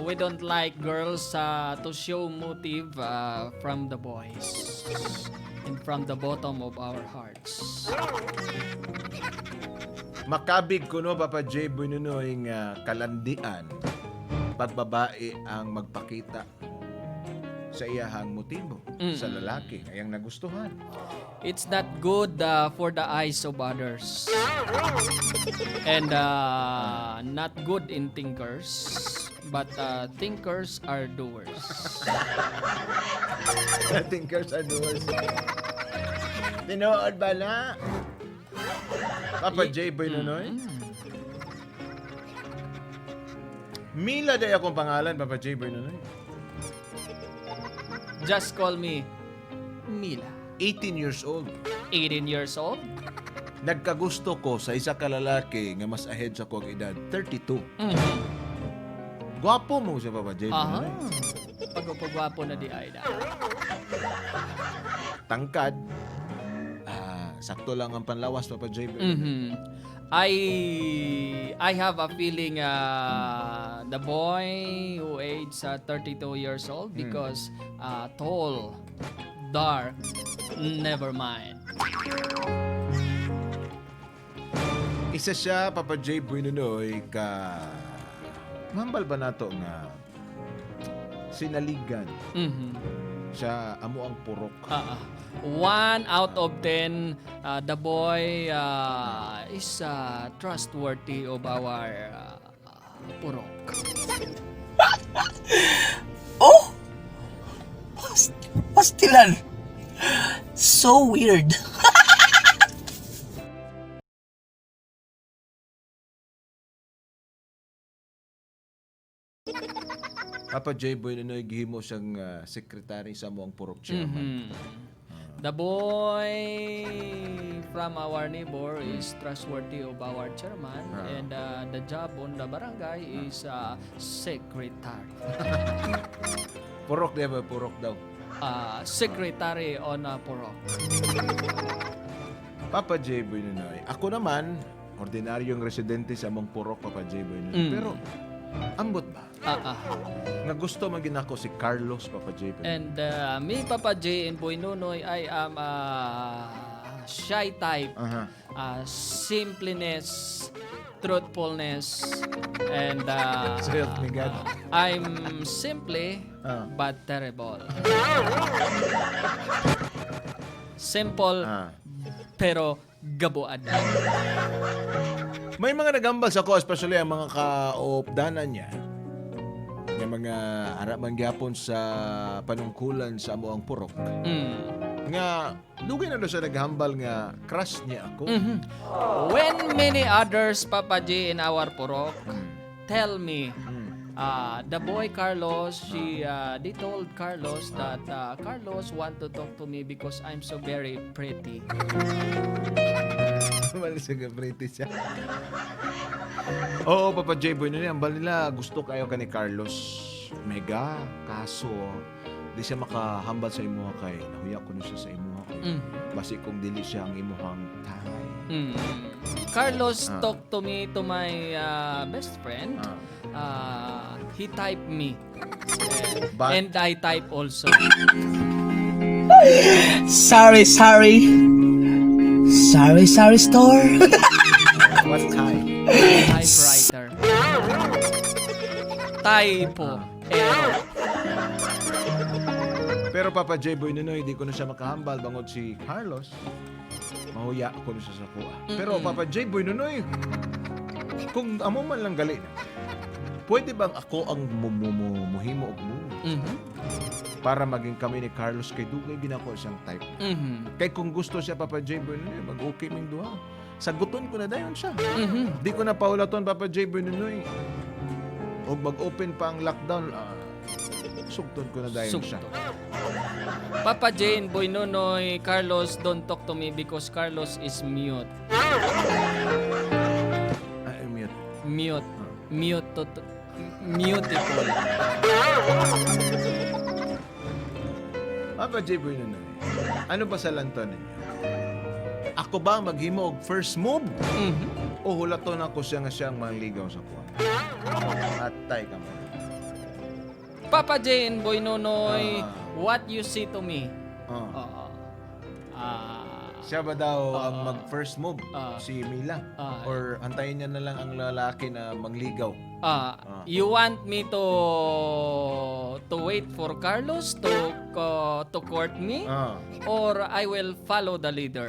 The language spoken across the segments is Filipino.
we don't like girls to show motive from the boys and from the bottom of our hearts. Makabig kuno Papa J. Boy Nunoy nga kalandian pagbabae ang magpakita sa iyahang motibo sa lalaki ngayang nagustuhan. It's not good for the eyes of others. And not good in thinkers. But thinkers are doers. Thinkers are doers. Tinood ba na? Papa J. Boy Nunoy? Mila day akong pangalan, Papa J. Boy Nunoy. Just call me Mila. 18 years old. 18 years old. Nagkagusto ko sa isa ka lalaki nga mas ahead sa kong edad, 32. Gwapo mo siya, Papa J. Boy Aha. Nunoy. Pagpagwapo na di ay na. Tangkad. Sakto lang ang panlawas, Papa J. Boy. I have a feeling the boy who age 32 years old because tall, dark, never mind. Isa siya, Papa J. Boy Nunoy, ka... Mambal ba nato nga sinaligan sa amo ang purok. 1 out of 10, the boy is trustworthy of our purok. Oh! Pastilan! So weird. Papa J. Boy Nunoy, gihimo siyang sekretary sa amo ang purok chairman. The boy from our neighbor is trustworthy of our chairman, and the job on the barangay is secretary. Purok diya ba? Purok daw. Secretary on purok. Papa J. Boy Nunoy, ako naman, ordinaryong residente sa among purok, Papa J. Boy Nunoy. Pero, ambot ba? Nga gusto maging ako si Carlos, Papa J. Boy Nunoy. And me, Papa J. and Boy Nunoy, I am shy type. Simpleness, truthfulness, and So help me God. I'm simply but terrible. Simple pero gabuan. May mga nagambal sa ko, especially ang mga kaopdanan niya. Yung mga harapan gyapon sa panungkulan sa amo ang purok. Nga, dugay na doon siya naghambal nga crush niya ako. When many others, Papa J, in our purok, tell me, the boy Carlos, they told Carlos that Carlos want to talk to me because I'm so very pretty. Malis siya pretty siya. Oo, Papa J. Boy Nunoy, ambal nila gusto kayo ka ni Carlos. Mega, kaso di siya makahambal sa imuha kay nahuya ko na siya sa imuha kay basi kung dili siya ang imuhang tay. Carlos talked to me, to my best friend. He typed me. But- And I type also. Sorry store. What time? Typewriter. Typo. Error. Pero Papa J. Boy Nunoy, di ko na siya makahambal bangod si Carlos. Mahuya ako na siya sa kuha. Pero Papa J. Boy Nunoy, kung amo man lang gali, pwede bang ako ang muhimo og mo? Para maging kami ni Carlos kay dugay ginako siyang type. Kay kung gusto siya Papa J. Boy Nunoy, mag-okay ming duha. Saguton ko na dayon siya. Di ko na paulaton Papa J. Boy Nunoy. O mag-open pa ang lockdown, sugton ko na dayon siya. Papa Jane, Boy Nunoy, Carlos, don't talk to me because Carlos is mute. Mute. Mute. Mutable. Papa J. Boy Nunoy, ano ba sa lanton ninyo? Ako ba maghimo og first move? O hulaton ako siya nga siyang mangligaw sa kuha? Atay ka man. Papa J and Boy Nonoy, Ah. what you see to me? Oh. Oo. Ah, Siya ba daw ang mag-first move? Ah. Si Mila? Ah. Or antayin niya na lang ang lalaki na mangligaw? you want me to wait for Carlos to court me, Ah. or I will follow the leader?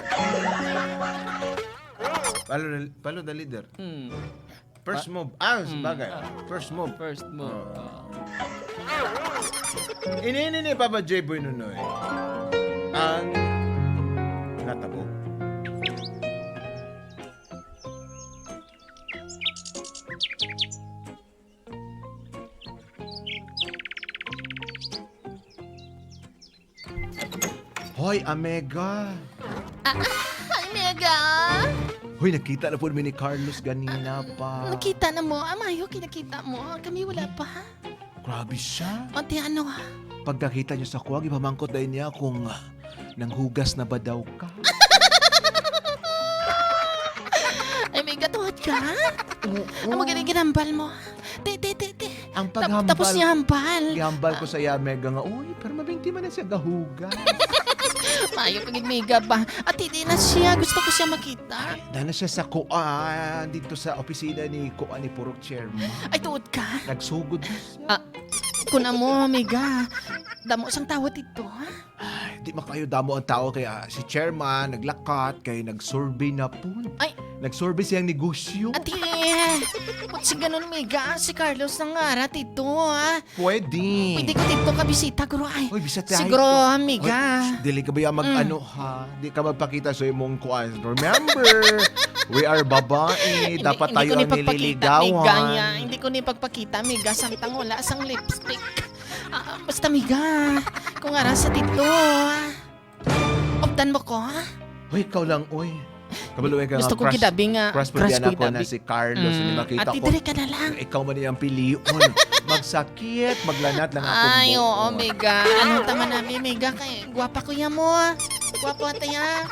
Follow the leader. First move. Sabagay. First move. First move. Ini Papa J. Boy Nonoy. Ang natabo. Hoy, Amega. Ay, Mega! Hoy, nakita na po ni Carlos ganina pa. Nakita na mo. Amayo, kinakita mo. Kami wala pa. Grabe siya. O, ti ano? Pagkakita niya sa kuwag, ipamangkot dahil niya kung nanghugas na ba daw ka. Ay, Mega, tuhod ka? Ang magaling ginambal mo. Te. Ang paghambal. Tapos niya hambal. Ihambal ko sa Mega nga, uy, pero mabinti man na siya gahugas. Mayo pagin Mega ba? At hindi na siya. Gusto ko siya makita. Dana siya sa kuan, dito sa opisina ni kuan ni Purok Chairman. Ay, tuhod ka? Nagsugod na siya. Kuna mo, Mega. Damo sang tawad ito, ha? Ay, di makayo damo ang tao kaya si Chairman naglakat kay nagsurvey na po. Ay. Nagsurvey siyang negosyo. Ati, kung si ganun, Mega, si Carlos nang arat ito, ha? Pwede. Pwede ko dito ka bisita, guro, ay. Hoy, bisa tayo. Siguro, Mega. Dili ka ba yung mag-ano ha? Di ka magpakita sa imong kuan. Remember, we are babae. Dapat tayo ang nililigawan. Mega, hindi ko ni pagpakita, Mega, samtang wala sang lipstick. Basta, Mega, kung aras sa dito, optan mo ko, ha? Hoy, ikaw lang, oy. Kabaluin ka Gusto ko gidabi nga. Crush mo diyan ako na si Carlos. Hindi makita At ko. idiri ka na lang. Ikaw man niyang piliyon. Magsakit, maglanat lang ako. Ay, oo, Mega. Anong tama namin, Mega? Kay, gwapa ko yan mo. Gwapo ate ya.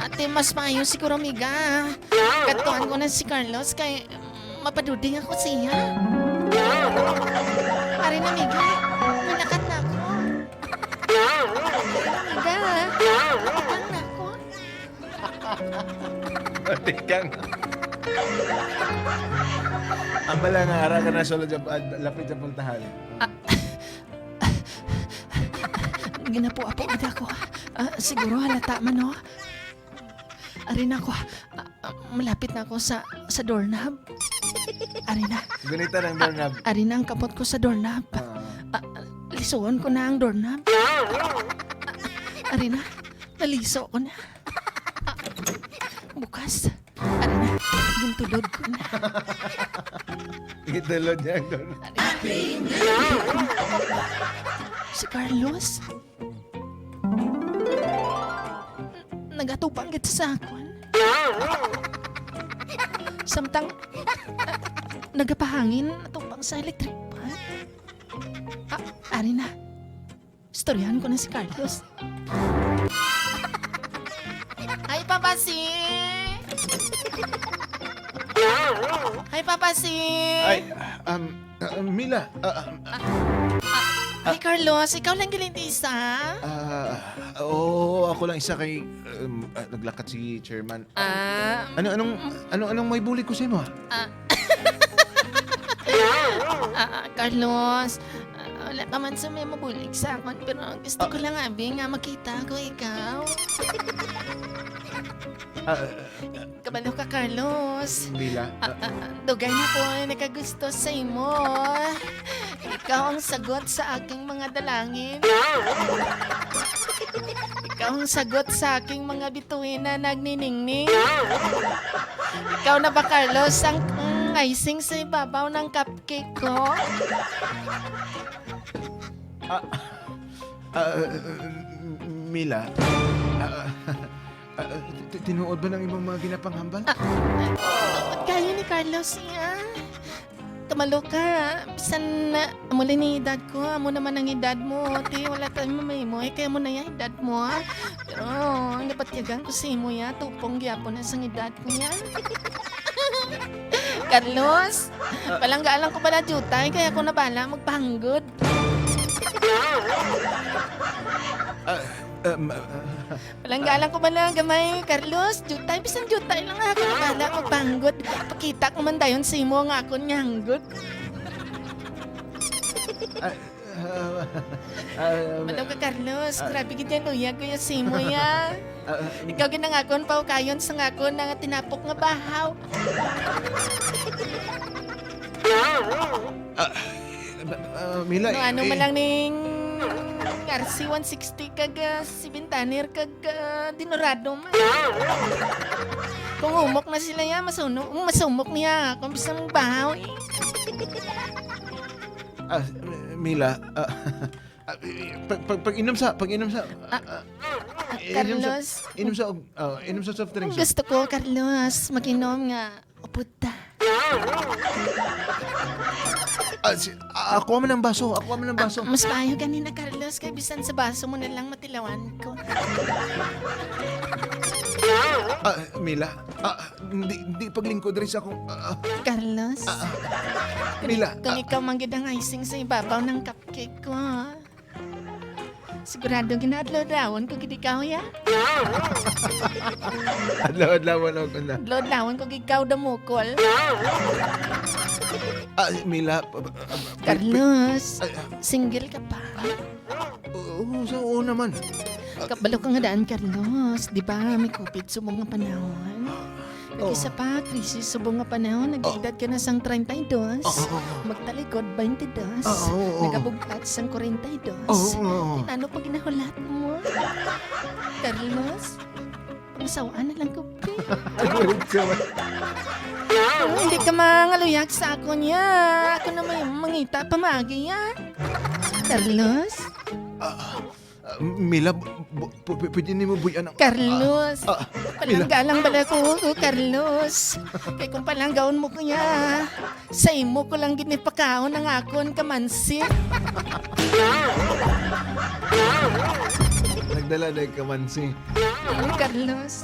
Ate, mas maayo siguro, Mega. Katuan ko na si Carlos kay mapaduding ako siya. Ari na, Mega. Minakat na ako. Mega. Minakat na ako. Tikang. Ang bala nga ara ka na solo lapit sa puntahan. Ginapo-apo gid ako. Siguro halata man no. Ari na ako. Malapit na ako sa doorknob. Ari na. Ganita ng doorknob. Ari na ang kapot ko sa doorknob. Lisuon ko na ang doorknob. Ari na. Naliso ko na. Bukas. Ari na. Gintulod ko na. Itulod niya ang doorknob. Si Carlos. Nagatupang kita sa akon. Samtang nagapahangin natupang sa electric pan. Ari na. Storyahan ko na si Carlos. Hi, Papa Si! Hi, Papa Si! Ay, Mila, Hi, Carlos. Ikaw lang gilintisa? oo, ako lang isa kay naglakat si Chairman. Anong may bully ko sa mo? Carlos, wala pa man sa may mabulig sa akin, pero gusto ko lang abi nga makita ko ikaw. Kabalo ka, Carlos. Mila, Dugay na ko ay nakagusto sa imo. Ikaw ang sagot sa aking mga dalangin. Ikaw ang sagot sa aking mga bituin na nagniningning. Ikaw na ba, Carlos, ang icing sa ibabaw ng cupcake ko? Mila, tinuod ba ng ibang mga ginapanghambal? Ba't kaya ni Carlos yan? Kamalo ka. Bisan na muli ni edad ko. Amo naman ang edad mo. Ti, wala tayo mamay mo. Kaya mo na yung edad mo. Ha? Pero, napatyagan ko sa imo ya. Tupong gyapon na sa edad ko yan. Carlos, palanggaan lang ko pala jutay. Kaya ako na bala magpanggod. Palanggalan ko man lang gamay, Carlos. Jutay, bisan jutay lang ako. Nakala ko panggot. Pakita ko man dayon sa imo nga ako nyanggot. Malaw ka, Carlos. Grabe kita luyag ko yung simo ya. Ikaw ginangakon pa o kayon sa ngakon na tinapok nga bahaw. Mila, No, ano man lang ning RC-160 kag si Bintaner kag Dinorado man. Kung umok na sila ya, masumok niya. Kung bisang bahaw eh. Mila, pag inom sa Carlos, inom sa soft drinks. gusto ko, Carlos, mag-inom nga. Uputa. Ako man ang baso. Mas payo kanina, Carlos, kay bisan sa baso mo na lang matilawan ko. Mila, hindi paglingkod rin sa akong... Carlos, Mila, kung ikaw manggid ang icing sa ibabaw ng cupcake ko, sigurado ginadlodawon ko gid ikaw ya. adlaw-adlawan ako na. Adlodawon ko gid ikaw damukol. Mila, Carlos, single ka pa. oo naman. Kabalo ka nga daan, Carlos. Di ba may COVID subong nga panahon? Isa pa, krisis subong nga panahon. Nag-edad ka na sang 32. Magtalikod 22. Nagabugkat sang 42. Ano pa ginahulat mo? Carlos, masawaan na lang ko. Hindi ka mangaluyag sa ako niya. Ako na may mangita pamagi yan. Carlos? Mila, pwede niyo mo buyan ang... Carlos, palanggalang bala ko, Carlos. Kaya kung palanggaon mo ko niya, sa imo ko lang ginipakaon ng akon kamansi. Nagdala na kamansi. Carlos,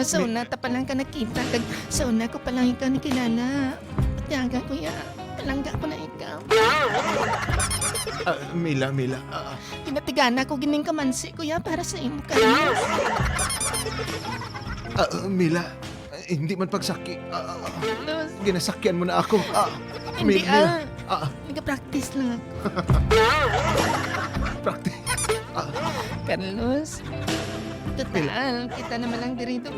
sa una ta pa lang ka nakita, kag sa una ko pa lang ikaw nakilala. Patiyaga ko ya, palangga ko na ikaw. Mila, Tinatigana ko gining kamansi ko ya para sa imo, Carlos. Mila, hindi man pagsaki. Carlos, Ginasakyan mo na ako. hindi Mila, nag-practice lang ako. practice. Carlos, total, kita naman lang dirito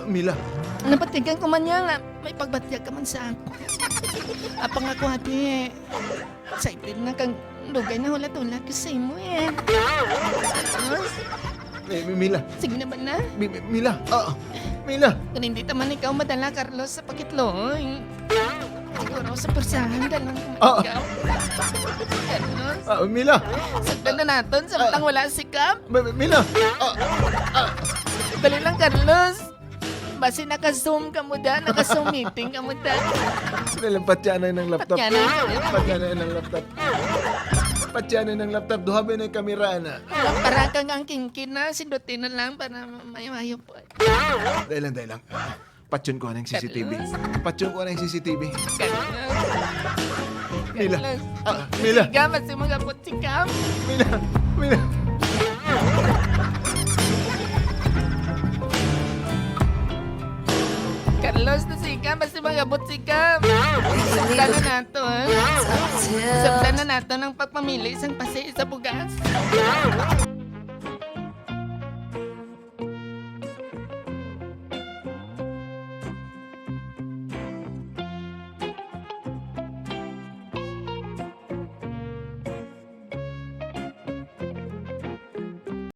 Mila, Napatigan ko man niya nga, may pagbatyag ka man sa ako. Apang ako ate, excited na kang lugay na hulat-hulat ko sa imo eh. Carlos, Mila, sige na ba na? Mila, Mila. Kung hindi taman ikaw madala, Carlos, sa pakitloy. Siguro sa persahan, dalang ko ikaw. Carlos, Mila, sagdan na natin, samtang wala si Cap. Mila. Dali lang, Carlos. Basi naka-zoom ka mo da, naka-zoom meeting ka mo da. Patyanan ng laptop. Patyanan? Patyanan ng laptop. Patyanan ng laptop. Duhabi na yung kamera na. Para kang ang kingkin na, sindutin na lang para mayo-mayo po. Dahil lang. Patyon ko ng CCTV. Patyon ko ng CCTV. Mila. Mila. Siga, basi mga putsikam. Mila. Carlos, nasiga, basi mga putsikam. Sabdan na nato, ha? Sabdan na nato ng pagpamili isang pasi sa bugas.